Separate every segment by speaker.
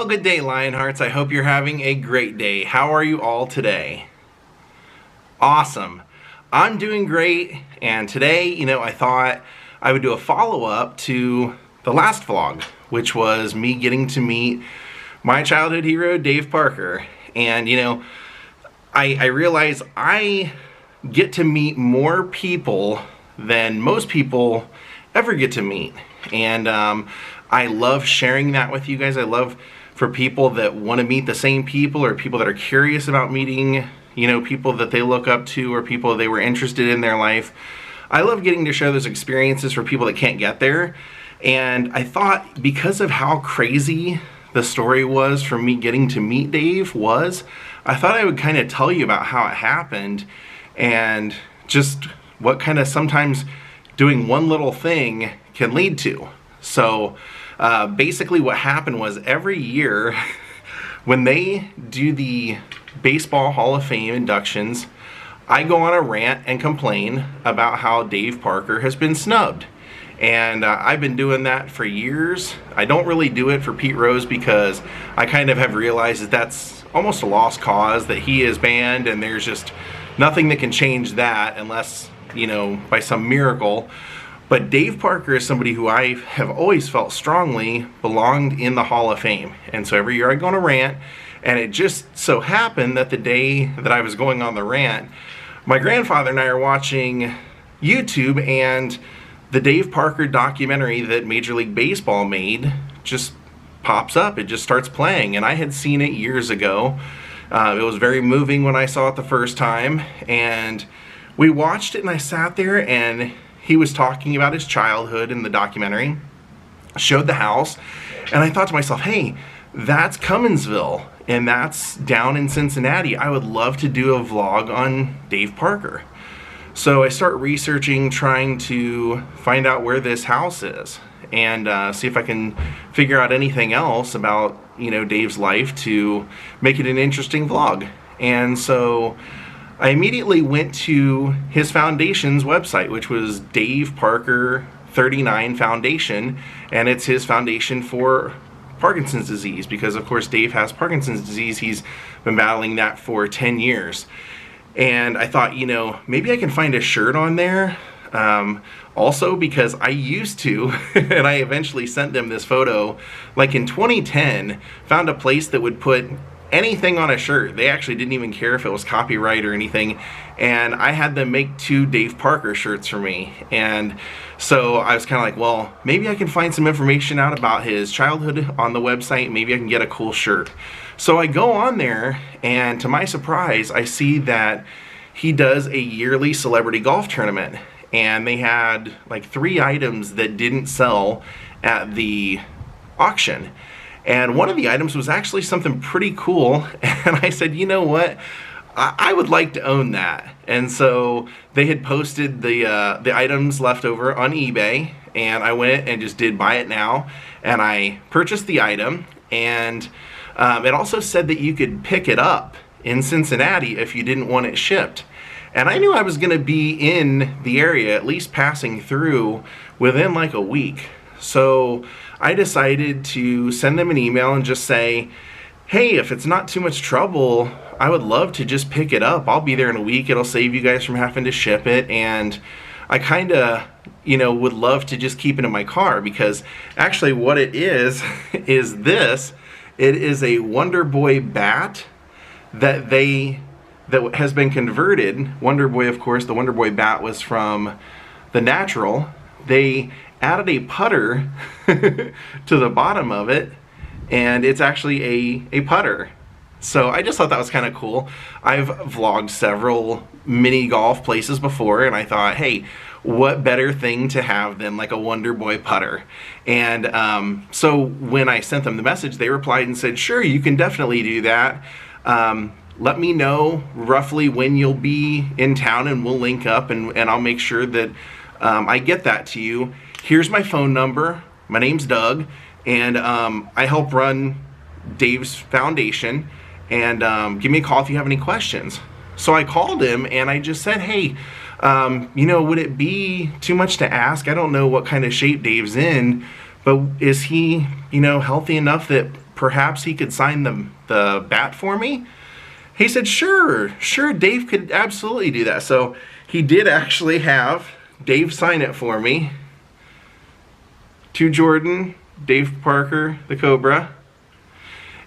Speaker 1: good day, Lionhearts. I hope you're having a great day. How are you all today? Awesome. I'm doing great, and today, I thought I would do a follow-up to the last vlog, which was me getting to meet my childhood hero, Dave Parker. And, I realize I get to meet more people than most people ever get to meet. And I love sharing that with you guys. I love for people that want to meet the same people, or people that are curious about meeting, people that they look up to, or people they were interested in their life. I love getting to share those experiences for people that can't get there. And I thought, because of how crazy the story was for me getting to meet Dave I thought I would kind of tell you about how it happened, and just what kind of sometimes doing one little thing can lead to. So basically what happened was, every year when they do the Baseball Hall of Fame inductions, I go on a rant and complain about how Dave Parker has been snubbed. And I've been doing that for years. I don't really do it for Pete Rose, because I kind of have realized that that's almost a lost cause, that he is banned, and there's just nothing that can change that unless, by some miracle. But Dave Parker is somebody who I have always felt strongly belonged in the Hall of Fame. And so every year I go on a rant, and it just so happened that the day that I was going on the rant, my grandfather and I are watching YouTube, and the Dave Parker documentary that Major League Baseball made just pops up. It just starts playing, and I had seen it years ago. It was very moving when I saw it the first time, and we watched it, and I sat there, and he was talking about his childhood in the documentary, showed the house, and I thought to myself, hey, that's Cumminsville, and that's down in Cincinnati. I would love to do a vlog on Dave Parker. So I start researching, trying to find out where this house is, and see if I can figure out anything else about, Dave's life to make it an interesting vlog. And so I immediately went to his foundation's website, which was Dave Parker 39 Foundation, and it's his foundation for Parkinson's disease, because of course Dave has Parkinson's disease. He's been battling that for 10 years. And I thought, maybe I can find a shirt on there. Also, because I used to, and I eventually sent them this photo, like in 2010, found a place that would put anything on a shirt. They actually didn't even care if it was copyright or anything. And I had them make 2 Dave Parker shirts for me. And so I was kind of like, well, maybe I can find some information out about his childhood on the website. Maybe I can get a cool shirt. So I go on there, and to my surprise, I see that he does a yearly celebrity golf tournament. And they had like 3 items that didn't sell at the auction. And one of the items was actually something pretty cool. And I said, you know what? I would like to own that. And so they had posted the items left over on eBay, and I went and just did buy it now. And I purchased the item, and it also said that you could pick it up in Cincinnati if you didn't want it shipped. And I knew I was going to be in the area, at least passing through, within like a week. So I decided to send them an email and just say, hey, if it's not too much trouble, I would love to just pick it up. I'll be there in a week. It'll save you guys from having to ship it. And I kind of, would love to just keep it in my car, because actually what it is this. It is a Wonderboy bat that has been converted. Wonderboy, of course, the Wonderboy bat was from the natural. They added a putter to the bottom of it, and it's actually a putter. So I just thought that was kind of cool. I've vlogged several mini golf places before, and I thought, hey, what better thing to have than like a Wonderboy putter? And so when I sent them the message, they replied and said, sure, you can definitely do that. Let me know roughly when you'll be in town, and we'll link up, and I'll make sure that I get that to you. Here's my phone number. My name's Doug, and I help run Dave's foundation, and give me a call if you have any questions. So I called him, and I just said, hey, would it be too much to ask? I don't know what kind of shape Dave's in, but is he, healthy enough that perhaps he could sign the bat for me? He said, sure, Dave could absolutely do that. So he did actually have Dave sign it for me. To Jordan, Dave Parker, the Cobra.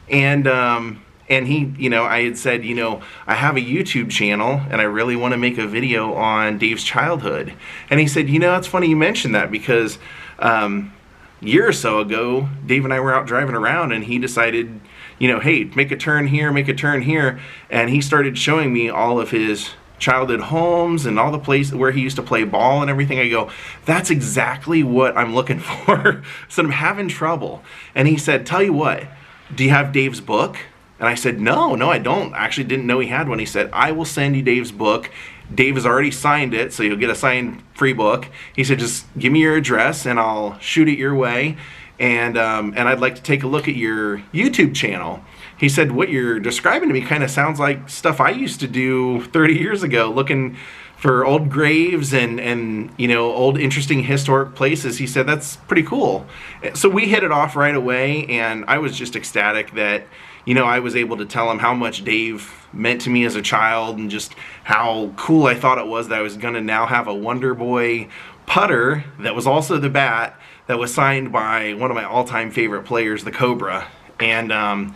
Speaker 1: And he, you know, I had said, you know, I have a YouTube channel and I really want to make a video on Dave's childhood. And he said, you know, it's funny you mentioned that because a year or so ago, Dave and I were out driving around and he decided, you know, hey, make a turn here, make a turn here. And he started showing me all of his childhood homes and all the places where he used to play ball and everything. I go, that's exactly what I'm looking for. So I'm having trouble. And he said, tell you what, do you have Dave's book? And I said, no, I don't. I actually didn't know he had one. He said, I will send you Dave's book. Dave has already signed it, so you'll get a signed free book. He said, just give me your address and I'll shoot it your way. And I'd like to take a look at your YouTube channel. He said, what you're describing to me kind of sounds like stuff I used to do 30 years ago, looking for old graves and you know, old interesting historic places. He said, that's pretty cool. So we hit it off right away, and I was just ecstatic that, you know, I was able to tell him how much Dave meant to me as a child and just how cool I thought it was that I was going to now have a Wonderboy putter that was also the bat that was signed by one of my all-time favorite players, the Cobra. And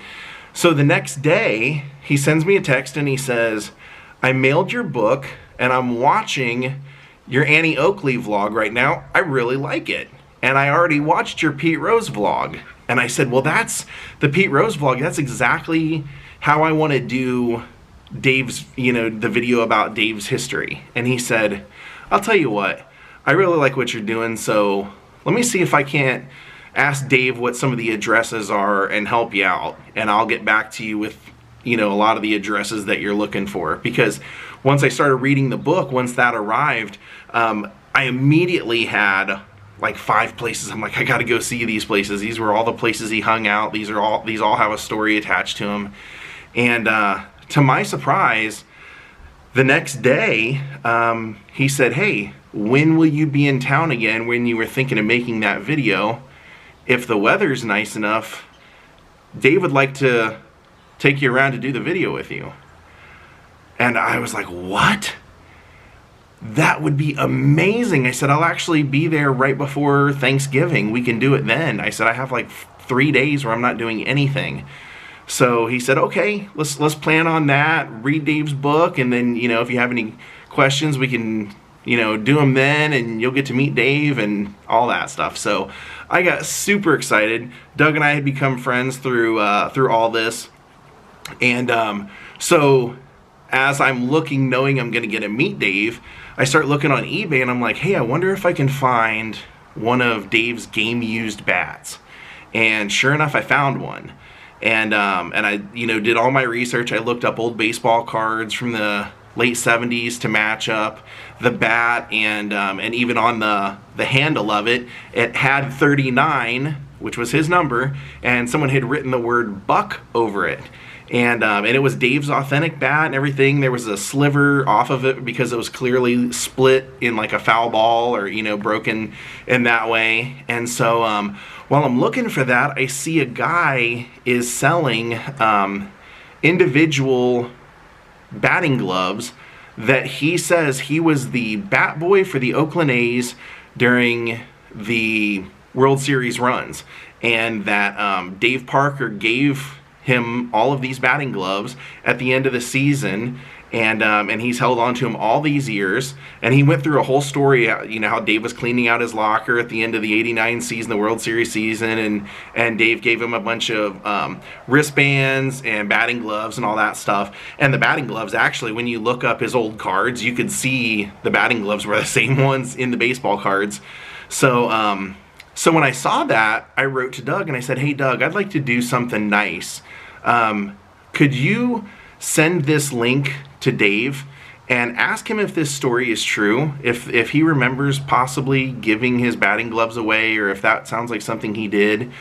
Speaker 1: so the next day, he sends me a text and he says, I mailed your book and I'm watching your Annie Oakley vlog right now. I really like it. And I already watched your Pete Rose vlog. And I said, well, that's the Pete Rose vlog. That's exactly how I want to do Dave's, you know, the video about Dave's history. And he said, I'll tell you what, I really like what you're doing. So let me see if I can't ask Dave what some of the addresses are and help you out. And I'll get back to you with, you know, a lot of the addresses that you're looking for. Because once I started reading the book, once that arrived, I immediately had like 5 places. I'm like, I got to go see these places. These were all the places he hung out. These all have a story attached to them. And to my surprise, the next day, he said, hey, when will you be in town again when you were thinking of making that video? If the weather's nice enough, Dave would like to take you around to do the video with you. And I was like, what? That would be amazing. I said, I'll actually be there right before Thanksgiving. We can do it then. I said, I have like 3 days where I'm not doing anything. So he said, okay, let's plan on that. Read Dave's book, and then, you know, if you have any questions, we can, you know, do them then, and you'll get to meet Dave and all that stuff. So I got super excited. Doug and I had become friends through all this. And so as I'm looking, knowing I'm going to get to meet Dave, I start looking on eBay and I'm like, hey, I wonder if I can find one of Dave's game-used bats. And sure enough, I found one. And I, you know, did all my research. I looked up old baseball cards from the late 70s to match up the bat, and even on the handle of it, it had 39, which was his number, and someone had written the word Buck over it. And it was Dave's authentic bat and everything. There was a sliver off of it because it was clearly split in like a foul ball, or, you know, broken in that way. And so while I'm looking for that, I see a guy is selling individual batting gloves that he says he was the bat boy for the Oakland A's during the World Series runs, and that Dave Parker gave him all of these batting gloves at the end of the season, and he's held on to them all these years. And he went through a whole story, you know, how Dave was cleaning out his locker at the end of the '89 season, the World Series season, and Dave gave him a bunch of wristbands and batting gloves and all that stuff. And the batting gloves, actually, when you look up his old cards, you could see the batting gloves were the same ones in the baseball cards. So so when I saw that, I wrote to Doug and I said, hey, Doug, I'd like to do something nice. Could you send this link to Dave and ask him if this story is true, if he remembers possibly giving his batting gloves away, or if that sounds like something he did.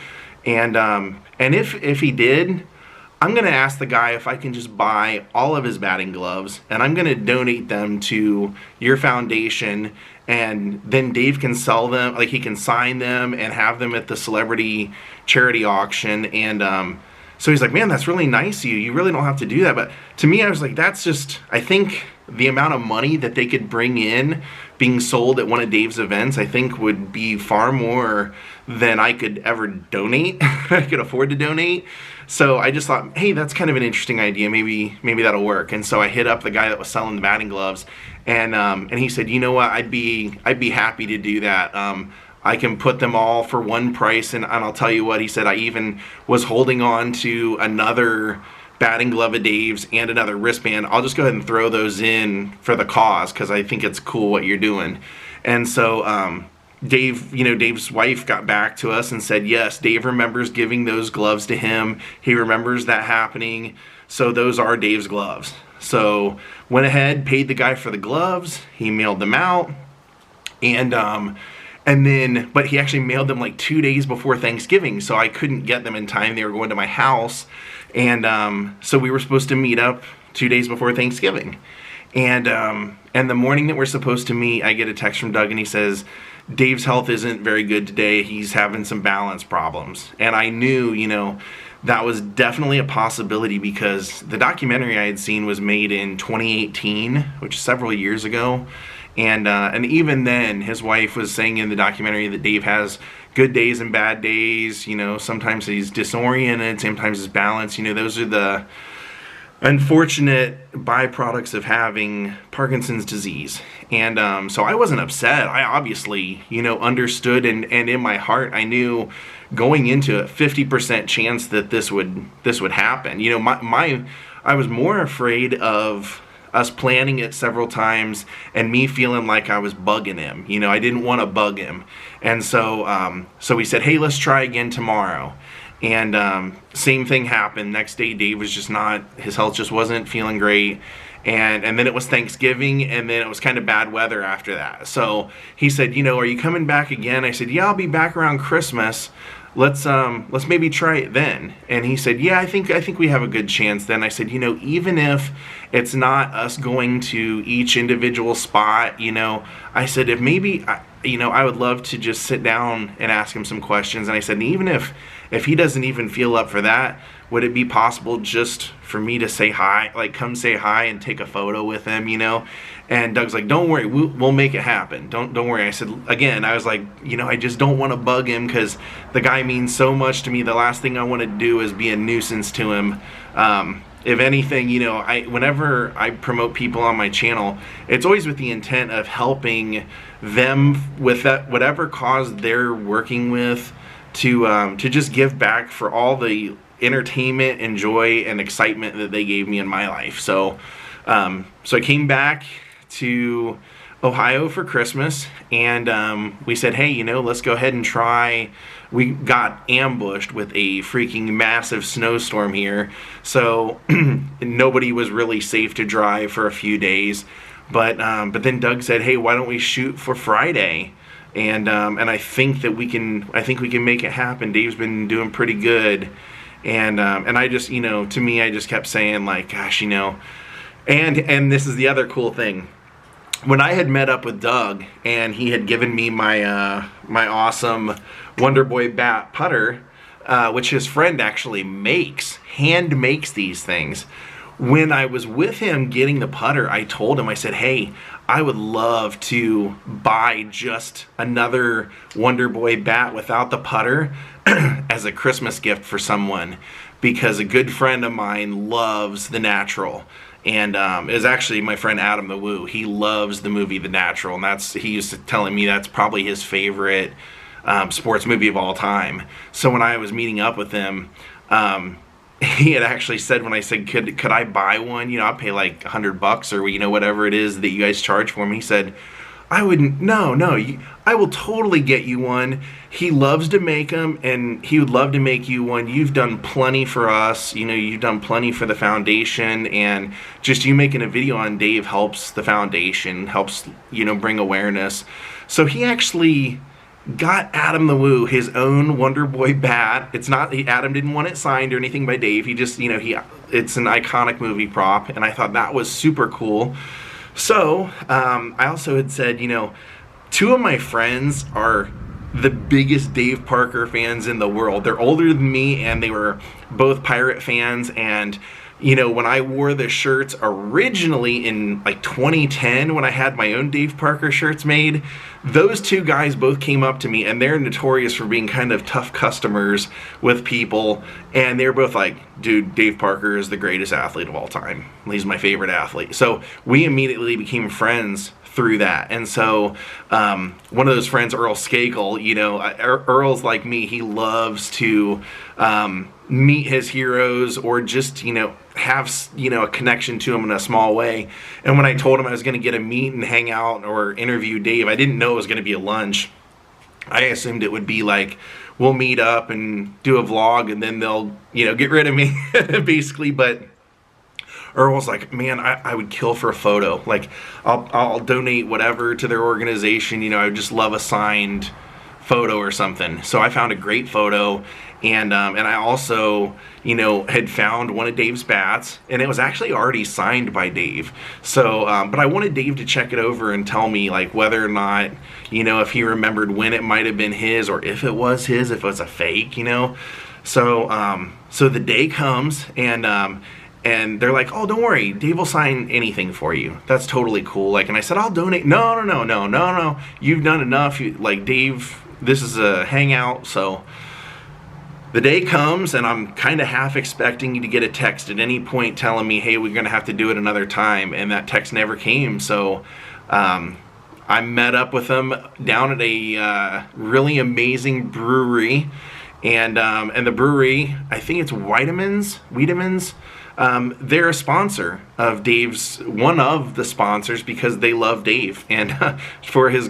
Speaker 1: And if he did, I'm going to ask the guy if I can just buy all of his batting gloves, and I'm going to donate them to your foundation, and then Dave can sell them, like he can sign them and have them at the celebrity charity auction. And so he's like, man, that's really nice of you. You really don't have to do that. But to me, I was like, that's just, I think the amount of money that they could bring in being sold at one of Dave's events, I think would be far more than I could ever donate. I could afford to donate. So I just thought, hey, that's kind of an interesting idea. Maybe that'll work. And so I hit up the guy that was selling the batting gloves, and he said, you know what, I'd be happy to do that. I can put them all for one price, and I'll tell you what, he said, I even was holding on to another batting glove of Dave's and another wristband. I'll just go ahead and throw those in for the cause because I think it's cool what you're doing. And so Dave, Dave's wife got back to us and said, yes, Dave remembers giving those gloves to him. He remembers that happening. So those are Dave's gloves. So went ahead, paid the guy for the gloves. He mailed them out. But he actually mailed them like 2 days before Thanksgiving, so I couldn't get them in time. They were going to my house, and so we were supposed to meet up 2 days before Thanksgiving. And the morning that we're supposed to meet, I get a text from Doug, and he says, Dave's health isn't very good today. He's having some balance problems. And I knew, that was definitely a possibility because the documentary I had seen was made in 2018, which is several years ago. And even then, his wife was saying in the documentary that Dave has good days and bad days. Sometimes he's disoriented, sometimes his balance. Those are the unfortunate byproducts of having Parkinson's disease. And so I wasn't upset. I obviously, understood, and in my heart, I knew going into it, 50% chance that this would happen. I was more afraid of us planning it several times and me feeling like I was bugging him. I didn't want to bug him. And so we said, hey, let's try again tomorrow. And same thing happened. Next day, Dave was just his health just wasn't feeling great. And then it was Thanksgiving, and then it was kind of bad weather after that. So he said, are you coming back again? I said, yeah, I'll be back around Christmas. Let's maybe try it then. And he said, yeah, I think we have a good chance then. I said, even if it's not us going to each individual spot, I said, if maybe, I would love to just sit down and ask him some questions. And I said, even if he doesn't even feel up for that, would it be possible just for me to say hi, like come say hi and take a photo with him, And Doug's like, don't worry, we'll make it happen. Don't worry. I said, again, I was like, I just don't want to bug him because the guy means so much to me. The last thing I want to do is be a nuisance to him. If anything, whenever I promote people on my channel, it's always with the intent of helping them with that whatever cause they're working with to just give back for all the entertainment and joy and excitement that they gave me in my life. So I came back to Ohio for Christmas, and we said, hey, let's go ahead and try. We got ambushed with a freaking massive snowstorm here, so nobody was really safe to drive for a few days. But then Doug said, hey, why don't we shoot for Friday? And I think that we can make it happen. Dave's been doing pretty good. And I just, to me, I just kept saying, like, gosh, and this is the other cool thing. When I had met up with Doug and he had given me my my awesome Wonderboy bat putter, which his friend actually hand makes these things. When I was with him getting the putter, I told him, I said, hey, I would love to buy just another Wonderboy bat without the putter as a Christmas gift for someone, because a good friend of mine loves The Natural. And it was actually my friend Adam the Woo. He loves the movie The Natural, and he used to telling me that's probably his favorite sports movie of all time. So when I was meeting up with him, he had actually said, when I said, could I buy one? I'll pay like $100 or whatever it is that you guys charge for me. He said, I wouldn't. No, I will totally get you one. He loves to make them, and he would love to make you one. You've done plenty for us. You've done plenty for the foundation, and just you making a video on Dave helps the foundation, helps bring awareness. So he actually got Adam the Woo his own Wonderboy bat. It's not, Adam didn't want it signed or anything by Dave. He just, it's an iconic movie prop, and I thought that was super cool. So I also had said, two of my friends are the biggest Dave Parker fans in the world. They're older than me, and they were both Pirate fans. And when I wore the shirts originally in like 2010, when I had my own Dave Parker shirts made, those two guys both came up to me, and they're notorious for being kind of tough customers with people. And they're both like, dude, Dave Parker is the greatest athlete of all time. He's my favorite athlete. So we immediately became friends through that. And so one of those friends, Earl Skakel, Earl's like me. He loves to meet his heroes, or just have a connection to him in a small way. And when I told him I was going to get a meet and hang out or interview Dave, I didn't know it was going to be a lunch. I assumed it would be like, we'll meet up and do a vlog, and then they'll get rid of me basically. But Earl was like, man, I would kill for a photo. Like, I'll donate whatever to their organization. I would just love a signed photo or something. So I found a great photo, and I also, had found one of Dave's bats, and it was actually already signed by Dave. So, but I wanted Dave to check it over and tell me like whether or not, if he remembered when it might have been his, or if it was his, if it was a fake, So, so the day comes, and they're like, oh, don't worry, Dave will sign anything for you. That's totally cool. Like, and I said, I'll donate. No. You've done enough. Like, Dave, this is a hangout. So the day comes, and I'm kind of half expecting you to get a text at any point telling me, hey, we're going to have to do it another time. And that text never came. So I met up with them down at a really amazing brewery. And the brewery, I think it's Wiedemann's. They're a sponsor of Dave's, one of the sponsors, because they love Dave, and for his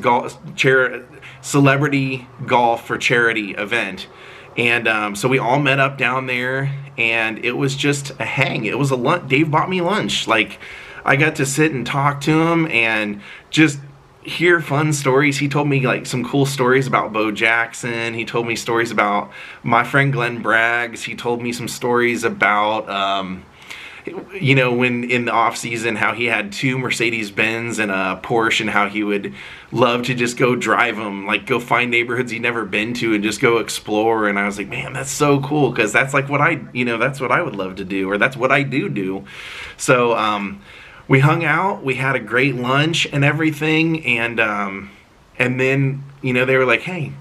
Speaker 1: celebrity golf for charity event. And so we all met up down there, and it was just a hang. It was a lunch. Dave bought me lunch. Like, I got to sit and talk to him and just hear fun stories. He told me like some cool stories about Bo Jackson. He told me stories about my friend Glenn Braggs. He told me some stories about when in the off season, how he had 2 Mercedes-Benz and a Porsche, and how he would love to just go drive them, like go find neighborhoods he'd never been to and just go explore. And I was like, man, that's so cool, because that's like what that's what I would love to do, or that's what I do. So we hung out, we had a great lunch and everything, and then they were like, hey,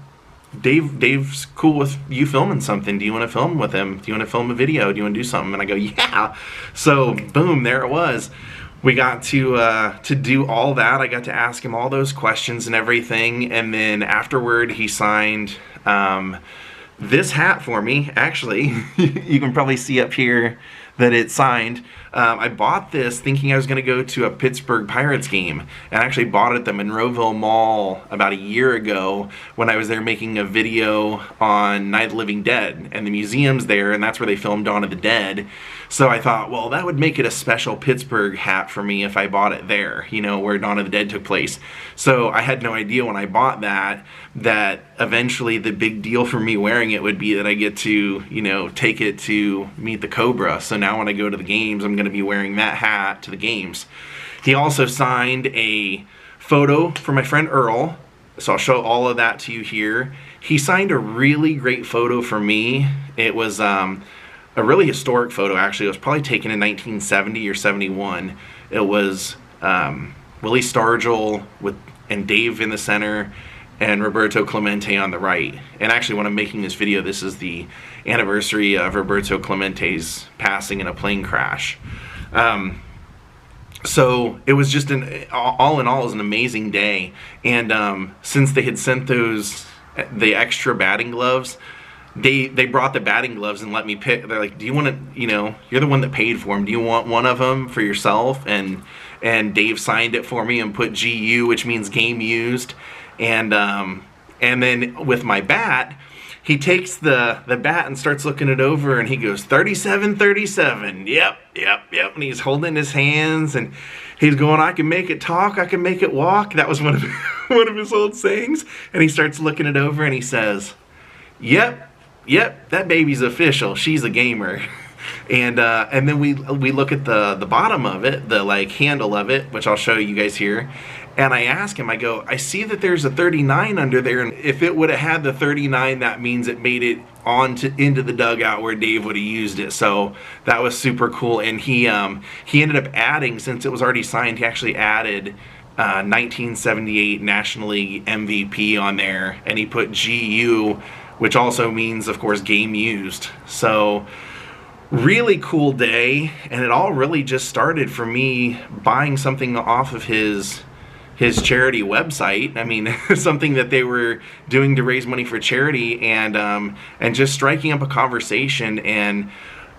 Speaker 1: Dave's cool with you filming something. Do you want to film with him? Do you want to film a video? Do you want to do something? And I go, yeah. So boom, there it was. We got to do all that. I got to ask him all those questions and everything. And then afterward, he signed this hat for me. Actually, you can probably see up here that it's signed. I bought this thinking I was going to go to a Pittsburgh Pirates game, and I actually bought it at the Monroeville Mall about a year ago when I was there making a video on Night of the Living Dead, and the museum's there, and that's where they filmed Dawn of the Dead. So I thought, well, that would make it a special Pittsburgh hat for me if I bought it there, where Dawn of the Dead took place. So I had no idea when I bought that eventually the big deal for me wearing it would be that I get to, take it to meet the Cobra. So now when I go to the games, I'm going to be wearing that hat to the games. He also signed a photo for my friend Earl, so I'll show all of that to you here. He signed a really great photo for me. It was a really historic photo, actually. It was probably taken in 1970 or 71. It was Willie Stargell and Dave in the center, and Roberto Clemente on the right. And actually, when I'm making this video, this is the anniversary of Roberto Clemente's passing in a plane crash. So it was just all in all, it was an amazing day. And since they had sent the extra batting gloves, they brought the batting gloves and let me pick. They're like, do you want to, you're the one that paid for them. Do you want one of them for yourself? And Dave signed it for me and put GU, which means game used. And then with my bat, he takes the bat and starts looking it over, and he goes, 37, 37. Yep. And he's holding his hands, and he's going, I can make it talk, I can make it walk. That was one of one of his old sayings. And he starts looking it over, and he says, Yep, that baby's official. She's a gamer. And then we look at the bottom of it, the like handle of it, which I'll show you guys here. And I ask him, I go, I see that there's a 39 under there, and if it would have had the 39, that means it made it into the dugout where Dave would have used it. So that was super cool. And he ended up adding, since it was already signed, he actually added 1978 National League MVP on there, and he put GU, which also means, of course, game used. So really cool day, and it all really just started for me buying something off of his charity website. I mean, something that they were doing to raise money for charity, and just striking up a conversation. And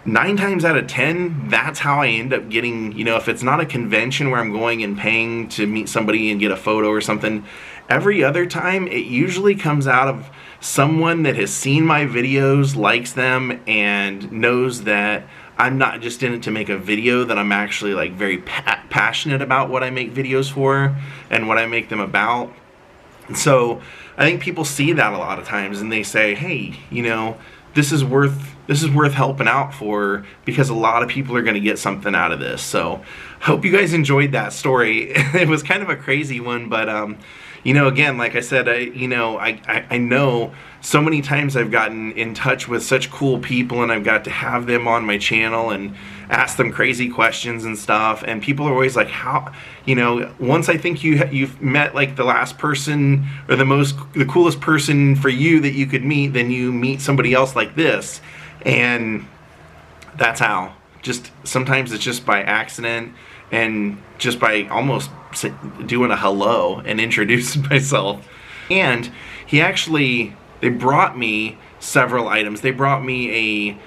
Speaker 1: 9 times out of 10, that's how I end up getting, you know, if it's not a convention where I'm going and paying to meet somebody and get a photo or something, every other time it usually comes out of someone that has seen my videos, likes them, and knows that I'm not just in it to make a video, that I'm actually like very passionate about what I make videos for and what I make them about. And so I think people see that a lot of times, and they say, hey, you know, this is worth helping out for, because a lot of people are going to get something out of this. So hope you guys enjoyed that story. It was kind of a crazy one, but you know, again, like I said, I know so many times I've gotten in touch with such cool people, and I've got to have them on my channel and ask them crazy questions and stuff, and people are always like, how, you know, once I think you've met like the last person or the coolest person for you that you could meet, then you meet somebody else like this. And that's how, just sometimes it's just by accident, and just by almost doing a hello and introducing myself. And they brought me several items. They brought me a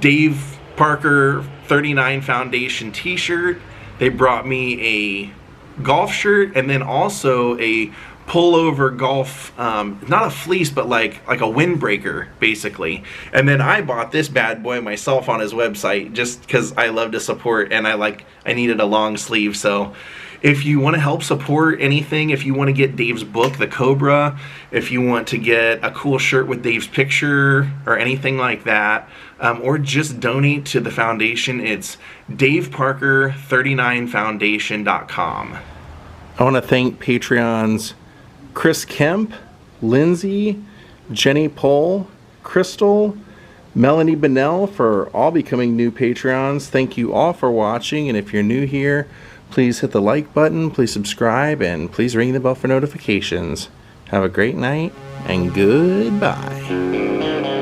Speaker 1: Dave Parker 39 Foundation t-shirt. They brought me a golf shirt, and then also a pullover golf, not a fleece, but like a windbreaker, basically. And then I bought this bad boy myself on his website, just because I love to support, and I needed a long sleeve. So if you want to help support anything, if you want to get Dave's book, The Cobra, if you want to get a cool shirt with Dave's picture or anything like that, or just donate to the foundation, it's daveparker39foundation.com. I want to thank Patreons Chris Kemp, Lindsay, Jenny Pohl, Crystal, Melanie Bennell for all becoming new Patreons. Thank you all for watching, and if you're new here, please hit the like button, please subscribe, and please ring the bell for notifications. Have a great night, and goodbye.